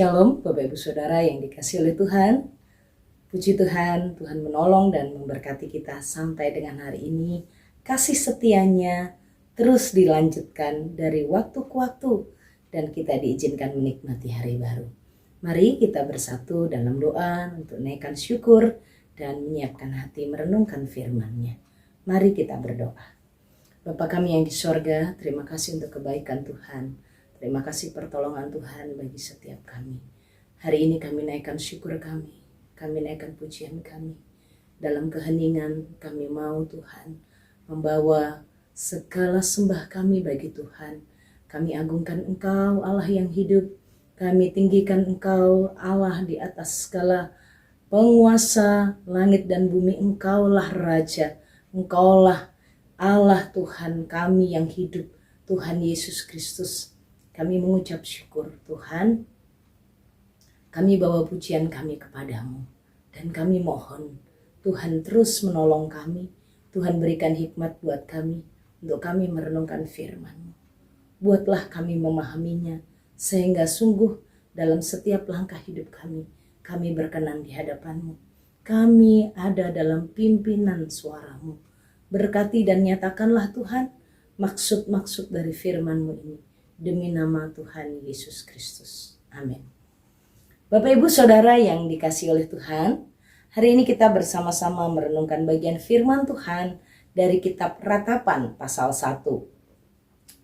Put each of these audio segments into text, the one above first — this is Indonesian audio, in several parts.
Shalom Bapak Ibu Saudara yang dikasihi oleh Tuhan. Puji Tuhan, Tuhan menolong dan memberkati kita sampai dengan hari ini. Kasih setianya terus dilanjutkan dari waktu ke waktu dan kita diizinkan menikmati hari baru. Mari kita bersatu dalam doa untuk naikkan syukur dan menyiapkan hati merenungkan firman-Nya. Mari kita berdoa. Bapa kami yang di sorga, terima kasih untuk kebaikan Tuhan. Terima kasih pertolongan Tuhan bagi setiap kami. Hari ini kami naikkan syukur kami naikkan pujian kami. Dalam keheningan kami mau Tuhan membawa segala sembah kami bagi Tuhan. Kami agungkan Engkau Allah yang hidup. Kami tinggikan Engkau Allah di atas segala penguasa langit dan bumi. Engkaulah Raja, Engkaulah Allah Tuhan kami yang hidup, Tuhan Yesus Kristus. Kami mengucap syukur Tuhan, kami bawa pujian kami kepadamu dan kami mohon Tuhan terus menolong kami. Tuhan berikan hikmat buat kami untuk kami merenungkan firman-Mu. Buatlah kami memahaminya sehingga sungguh dalam setiap langkah hidup kami berkenan di hadapan-Mu. Kami ada dalam pimpinan suara-Mu. Berkati dan nyatakanlah Tuhan maksud-maksud dari firman-Mu ini. Demi nama Tuhan Yesus Kristus. Amin. Bapak Ibu Saudara yang dikasihi oleh Tuhan, hari ini kita bersama-sama merenungkan bagian firman Tuhan dari kitab Ratapan pasal 1.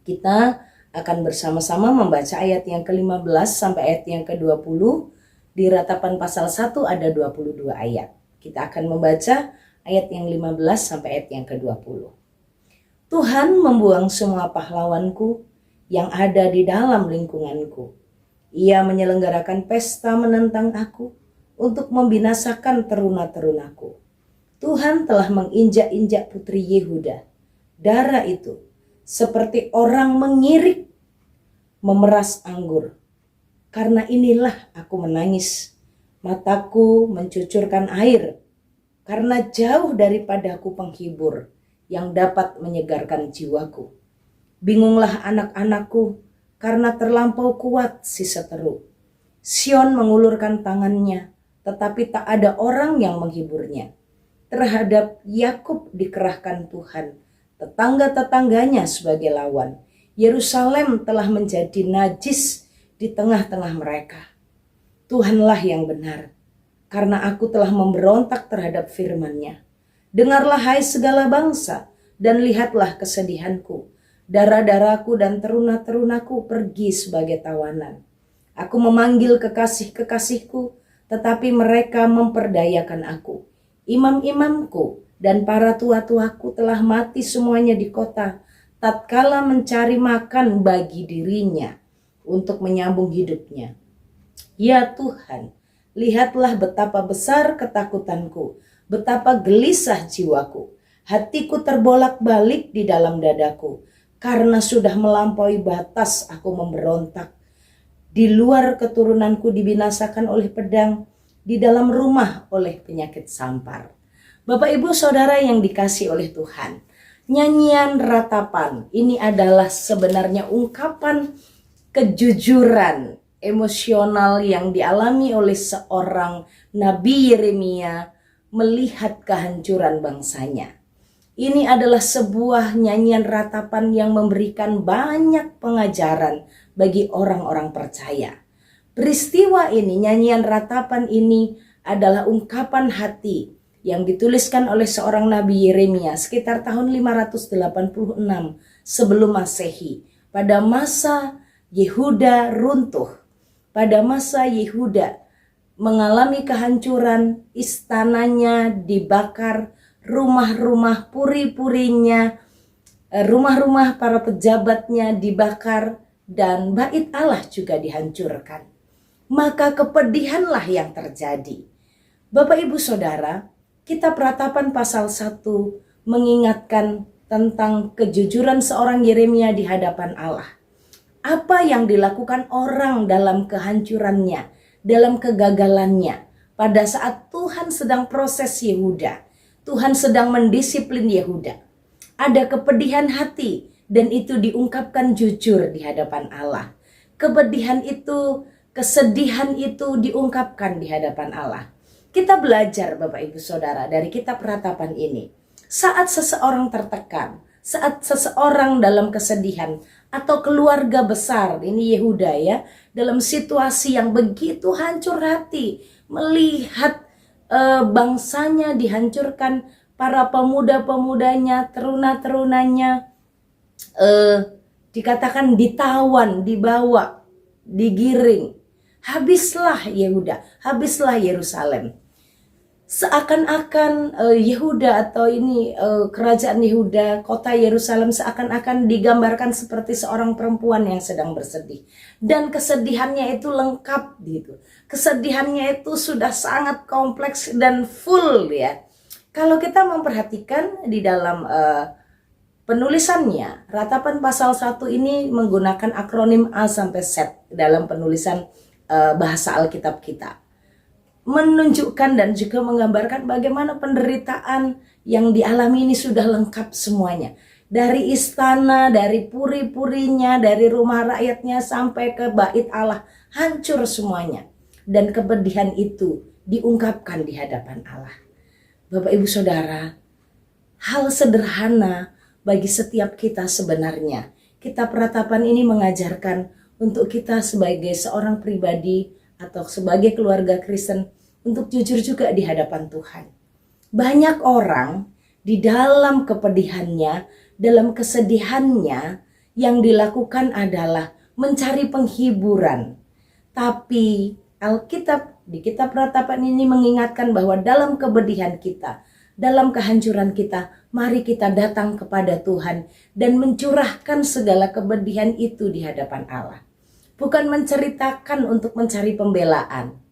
Kita akan bersama-sama membaca ayat yang ke-15 sampai ayat yang ke-20. Di Ratapan pasal 1 ada 22 ayat. Kita akan membaca ayat yang 15 sampai ayat yang ke-20. Tuhan membuang semua pahlawanku yang ada di dalam lingkunganku. Ia menyelenggarakan pesta menentang aku untuk membinasakan teruna-terunaku. Tuhan telah menginjak-injak putri Yehuda. Darah itu seperti orang mengirik memeras anggur. Karena inilah aku menangis. Mataku mencucurkan air. Karena jauh daripadaku penghibur yang dapat menyegarkan jiwaku. Bingunglah anak-anakku karena terlampau kuat si seteru. Sion mengulurkan tangannya, tetapi tak ada orang yang menghiburnya. Terhadap Yakub dikerahkan Tuhan, tetangga-tetangganya sebagai lawan. Yerusalem telah menjadi najis di tengah-tengah mereka. Tuhanlah yang benar, karena aku telah memberontak terhadap firman-Nya. Dengarlah hai segala bangsa, dan lihatlah kesedihanku. Darah-darahku dan teruna-terunaku pergi sebagai tawanan. Aku memanggil kekasih-kekasihku, tetapi mereka memperdayakan aku. Imam-imamku dan para tua-tuaku telah mati semuanya di kota, tatkala mencari makan bagi dirinya untuk menyambung hidupnya. Ya Tuhan, lihatlah betapa besar ketakutanku, betapa gelisah jiwaku. Hatiku terbolak-balik di dalam dadaku. Karena sudah melampaui batas aku memberontak. Di luar keturunanku dibinasakan oleh pedang, di dalam rumah oleh penyakit sampar. Bapak Ibu Saudara yang dikasihi oleh Tuhan, nyanyian Ratapan ini adalah sebenarnya ungkapan kejujuran emosional yang dialami oleh seorang Nabi Yeremia melihat kehancuran bangsanya. Ini adalah sebuah nyanyian ratapan yang memberikan banyak pengajaran bagi orang-orang percaya. Peristiwa ini, nyanyian ratapan ini adalah ungkapan hati yang dituliskan oleh seorang Nabi Yeremia sekitar tahun 586 sebelum Masehi. Pada masa Yehuda runtuh, pada masa Yehuda mengalami kehancuran, istananya dibakar, rumah-rumah puri-purinya, rumah-rumah para pejabatnya dibakar, dan bait Allah juga dihancurkan. Maka kepedihanlah yang terjadi. Bapak Ibu Saudara, kitab Ratapan pasal 1 mengingatkan tentang kejujuran seorang Yeremia di hadapan Allah. Apa yang dilakukan orang dalam kehancurannya, dalam kegagalannya, pada saat Tuhan sedang proses Yehuda. Tuhan sedang mendisiplin Yehuda. Ada kepedihan hati dan itu diungkapkan jujur di hadapan Allah. Kepedihan itu kesedihan itu diungkapkan di hadapan Allah. Kita belajar Bapak Ibu Saudara dari kitab Ratapan ini. Saat seseorang tertekan, saat seseorang dalam kesedihan, atau keluarga besar, ini Yehuda ya, dalam situasi yang begitu hancur hati, melihat bangsanya dihancurkan, para pemuda-pemudanya, teruna-terunanya dikatakan ditawan, dibawa, digiring. Habislah Yehuda, habislah Yerusalem. Seakan-akan Yehuda atau ini kerajaan Yehuda, kota Yerusalem seakan-akan digambarkan seperti seorang perempuan yang sedang bersedih. Dan kesedihannya itu lengkap gitu. Kesedihannya itu sudah sangat kompleks dan full ya. Kalau kita memperhatikan di dalam penulisannya, Ratapan pasal 1 ini menggunakan akronim A sampai Z dalam penulisan bahasa Alkitab kita. Menunjukkan dan juga menggambarkan bagaimana penderitaan yang dialami ini sudah lengkap semuanya. Dari istana, dari puri-purinya, dari rumah rakyatnya sampai ke bait Allah, hancur semuanya. Dan kepedihan itu diungkapkan di hadapan Allah. Bapak Ibu Saudara, hal sederhana bagi setiap kita sebenarnya. Kitab Ratapan ini mengajarkan untuk kita sebagai seorang pribadi atau sebagai keluarga Kristen untuk jujur juga di hadapan Tuhan. Banyak orang di dalam kepedihannya, dalam kesedihannya, yang dilakukan adalah mencari penghiburan. Tapi Alkitab di kitab Ratapan ini mengingatkan bahwa dalam kepedihan kita, dalam kehancuran kita, mari kita datang kepada Tuhan dan mencurahkan segala kepedihan itu di hadapan Allah. Bukan menceritakan untuk mencari pembelaan.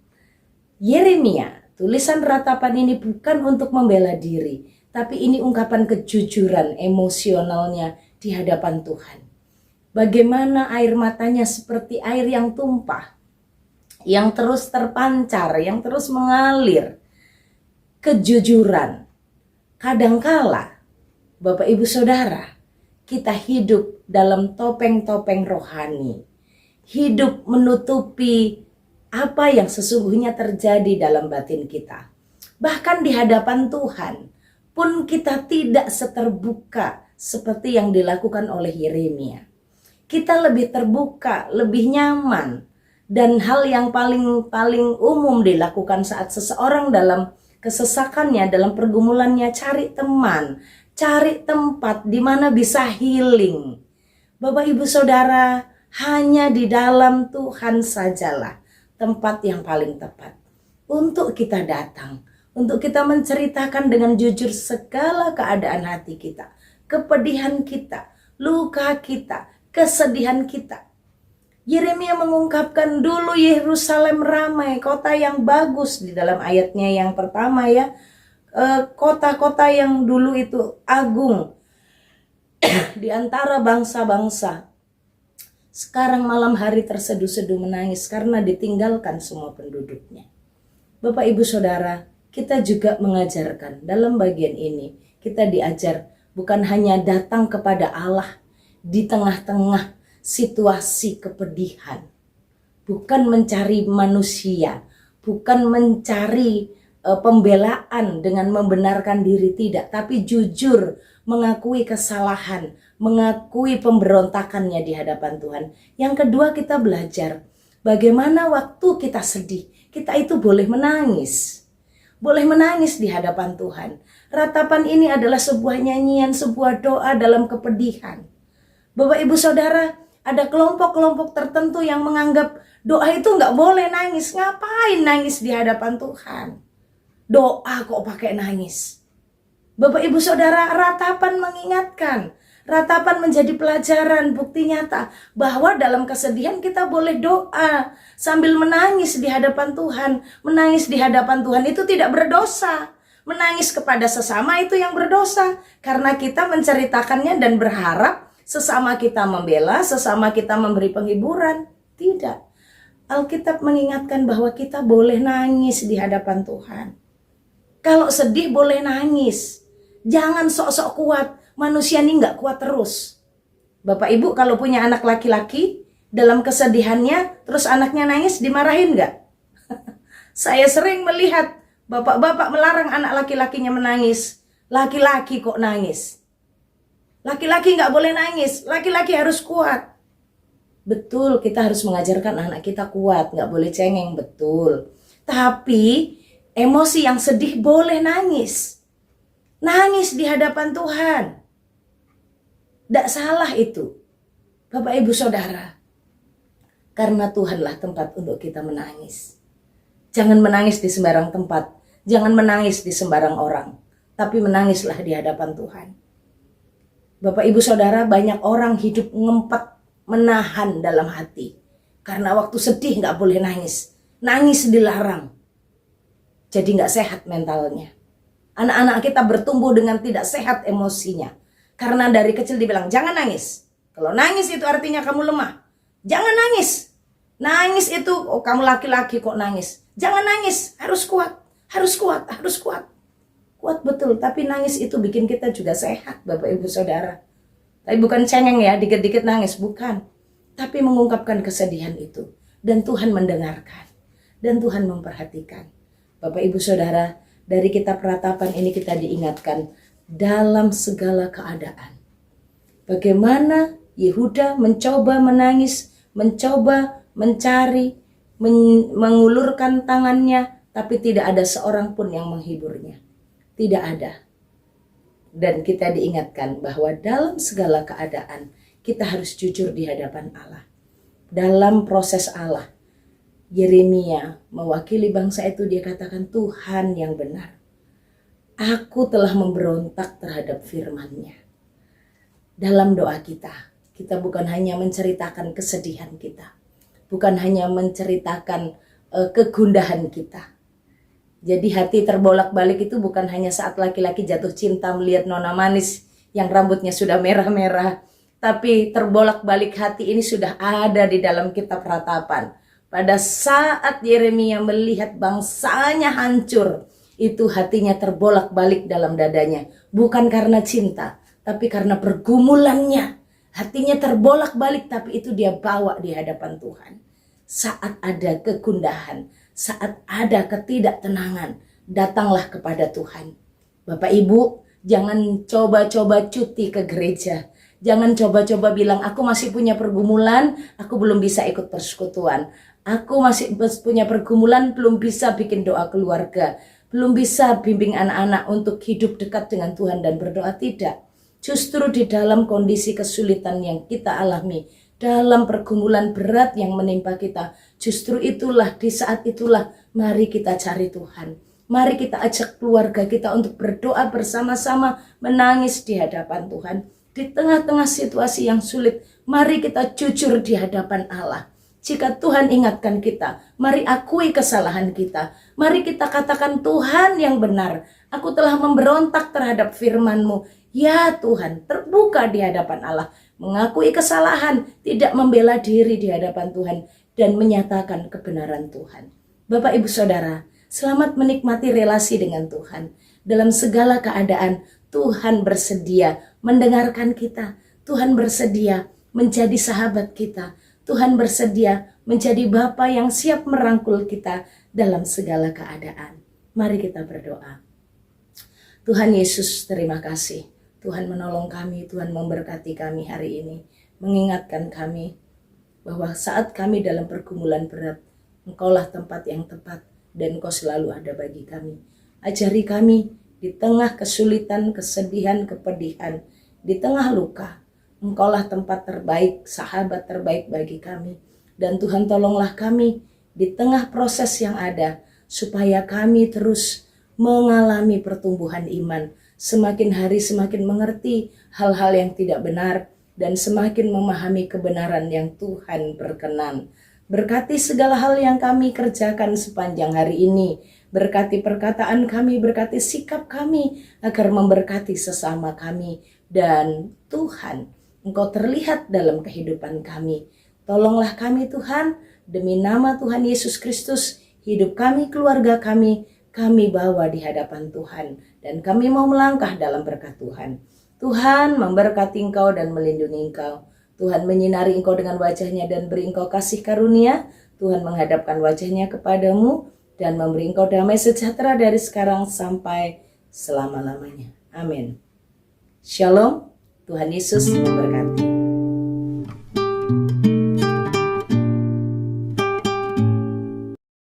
Yeremia, tulisan Ratapan ini bukan untuk membela diri, tapi ini ungkapan kejujuran emosionalnya di hadapan Tuhan. Bagaimana air matanya seperti air yang tumpah, yang terus terpancar, yang terus mengalir. Kejujuran. Kadangkala, Bapak Ibu Saudara, kita hidup dalam topeng-topeng rohani. Hidup menutupi apa yang sesungguhnya terjadi dalam batin kita. Bahkan di hadapan Tuhan pun kita tidak seterbuka seperti yang dilakukan oleh Yeremia. Kita lebih terbuka, lebih nyaman. Dan hal yang paling umum dilakukan saat seseorang dalam kesesakannya, dalam pergumulannya, cari teman, cari tempat di mana bisa healing. Bapak Ibu Saudara, hanya di dalam Tuhan sajalah tempat yang paling tepat untuk kita datang, untuk kita menceritakan dengan jujur segala keadaan hati kita, kepedihan kita, luka kita, kesedihan kita. Yeremia mengungkapkan dulu Yerusalem ramai, kota yang bagus di dalam ayatnya yang pertama ya. Kota-kota yang dulu itu agung di antara bangsa-bangsa. Sekarang malam hari terseduh-seduh menangis karena ditinggalkan semua penduduknya. Bapak Ibu Saudara, kita juga mengajarkan dalam bagian ini. Kita diajar bukan hanya datang kepada Allah di tengah-tengah situasi kepedihan. Bukan mencari manusia, bukan mencari pembelaan dengan membenarkan diri, tidak. Tapi jujur mengakui kesalahan, mengakui pemberontakannya di hadapan Tuhan. Yang kedua, kita belajar bagaimana waktu kita sedih, kita itu boleh menangis. Boleh menangis di hadapan Tuhan. Ratapan ini adalah sebuah nyanyian, sebuah doa dalam kepedihan. Bapak Ibu Saudara, ada kelompok-kelompok tertentu yang menganggap doa itu nggak boleh nangis. Ngapain nangis di hadapan Tuhan? Doa kok pakai nangis? Bapak Ibu Saudara, Ratapan mengingatkan. Ratapan menjadi pelajaran, bukti nyata bahwa dalam kesedihan kita boleh doa sambil menangis di hadapan Tuhan. Menangis di hadapan Tuhan itu tidak berdosa. Menangis kepada sesama itu yang berdosa, karena kita menceritakannya dan berharap sesama kita membela, sesama kita memberi penghiburan. Tidak. Alkitab mengingatkan bahwa kita boleh nangis di hadapan Tuhan. Kalau sedih boleh nangis. Jangan sok-sok kuat. Manusia ini nggak kuat terus. Bapak Ibu kalau punya anak laki-laki, dalam kesedihannya, terus anaknya nangis, dimarahin nggak? Saya sering melihat bapak-bapak melarang anak laki-lakinya menangis. Laki-laki kok nangis? Laki-laki nggak boleh nangis, laki-laki harus kuat. Betul, kita harus mengajarkan anak kita kuat, nggak boleh cengeng, betul. Tapi emosi yang sedih boleh nangis. Nangis di hadapan Tuhan. Nggak salah itu, Bapak Ibu Saudara. Karena Tuhanlah tempat untuk kita menangis. Jangan menangis di sembarang tempat. Jangan menangis di sembarang orang. Tapi menangislah di hadapan Tuhan. Bapak Ibu Saudara, banyak orang hidup ngempet, menahan dalam hati. Karena waktu sedih gak boleh nangis. Nangis dilarang. Jadi gak sehat mentalnya. Anak-anak kita bertumbuh dengan tidak sehat emosinya. Karena dari kecil dibilang, jangan nangis. Kalau nangis itu artinya kamu lemah. Jangan nangis. Nangis itu, oh kamu laki-laki kok nangis. Jangan nangis, harus kuat, harus kuat, harus kuat. Kuat betul, tapi nangis itu bikin kita juga sehat, Bapak Ibu Saudara. Tapi bukan cengeng ya, dikit-dikit nangis, bukan. Tapi mengungkapkan kesedihan itu. Dan Tuhan mendengarkan. Dan Tuhan memperhatikan. Bapak Ibu Saudara, dari kitab Ratapan ini kita diingatkan dalam segala keadaan. Bagaimana Yehuda mencoba menangis, mencoba mencari, mengulurkan tangannya, tapi tidak ada seorang pun yang menghiburnya. Tidak ada. Dan kita diingatkan bahwa dalam segala keadaan kita harus jujur di hadapan Allah. Dalam proses Allah, Yeremia mewakili bangsa itu, dia katakan, Tuhan yang benar. Aku telah memberontak terhadap firman-Nya. Dalam doa kita, kita bukan hanya menceritakan kesedihan kita. Bukan hanya menceritakan kegundahan kita. Jadi hati terbolak-balik itu bukan hanya saat laki-laki jatuh cinta melihat nona manis yang rambutnya sudah merah-merah. Tapi terbolak-balik hati ini sudah ada di dalam kitab Ratapan. Pada saat Yeremia melihat bangsanya hancur, itu hatinya terbolak-balik dalam dadanya. Bukan karena cinta, tapi karena pergumulannya. Hatinya terbolak-balik, tapi itu dia bawa di hadapan Tuhan. Saat ada kegundahan, saat ada ketidaktenangan, datanglah kepada Tuhan. Bapak Ibu, jangan coba-coba cuti ke gereja. Jangan coba-coba bilang, aku masih punya pergumulan, aku belum bisa ikut persekutuan. Aku masih punya pergumulan, belum bisa bikin doa keluarga. Belum bisa bimbing anak-anak untuk hidup dekat dengan Tuhan dan berdoa, tidak. Justru di dalam kondisi kesulitan yang kita alami, dalam pergumulan berat yang menimpa kita, justru itulah, di saat itulah, mari kita cari Tuhan. Mari kita ajak keluarga kita untuk berdoa bersama-sama, menangis di hadapan Tuhan. Di tengah-tengah situasi yang sulit, mari kita jujur di hadapan Allah. Jika Tuhan ingatkan kita, mari akui kesalahan kita. Mari kita katakan, Tuhan yang benar, aku telah memberontak terhadap firman-Mu. Ya Tuhan, terbuka di hadapan Allah, mengakui kesalahan, tidak membela diri di hadapan Tuhan, dan menyatakan kebenaran Tuhan. Bapak Ibu Saudara, selamat menikmati relasi dengan Tuhan. Dalam segala keadaan, Tuhan bersedia mendengarkan kita. Tuhan bersedia menjadi sahabat kita. Tuhan bersedia menjadi Bapa yang siap merangkul kita dalam segala keadaan. Mari kita berdoa. Tuhan Yesus, terima kasih. Tuhan menolong kami, Tuhan memberkati kami hari ini. Mengingatkan kami bahwa saat kami dalam pergumulan berat, Engkaulah tempat yang tepat dan Engkau selalu ada bagi kami. Ajari kami di tengah kesulitan, kesedihan, kepedihan, di tengah luka, Engkaulah tempat terbaik, sahabat terbaik bagi kami. Dan Tuhan tolonglah kami di tengah proses yang ada, supaya kami terus mengalami pertumbuhan iman. Semakin hari semakin mengerti hal-hal yang tidak benar dan semakin memahami kebenaran yang Tuhan berkenan. Berkati segala hal yang kami kerjakan sepanjang hari ini. Berkati perkataan kami, berkati sikap kami agar memberkati sesama kami. Dan Tuhan, Engkau terlihat dalam kehidupan kami. Tolonglah kami Tuhan, demi nama Tuhan Yesus Kristus, hidup kami, keluarga kami bawa di hadapan Tuhan. Dan kami mau melangkah dalam berkat Tuhan. Tuhan memberkati Engkau dan melindungi Engkau. Tuhan menyinari engkau dengan wajah-Nya dan beri engkau kasih karunia. Tuhan menghadapkan wajah-Nya kepadamu dan memberi engkau damai sejahtera dari sekarang sampai selama-lamanya. Amin. Shalom, Tuhan Yesus memberkati.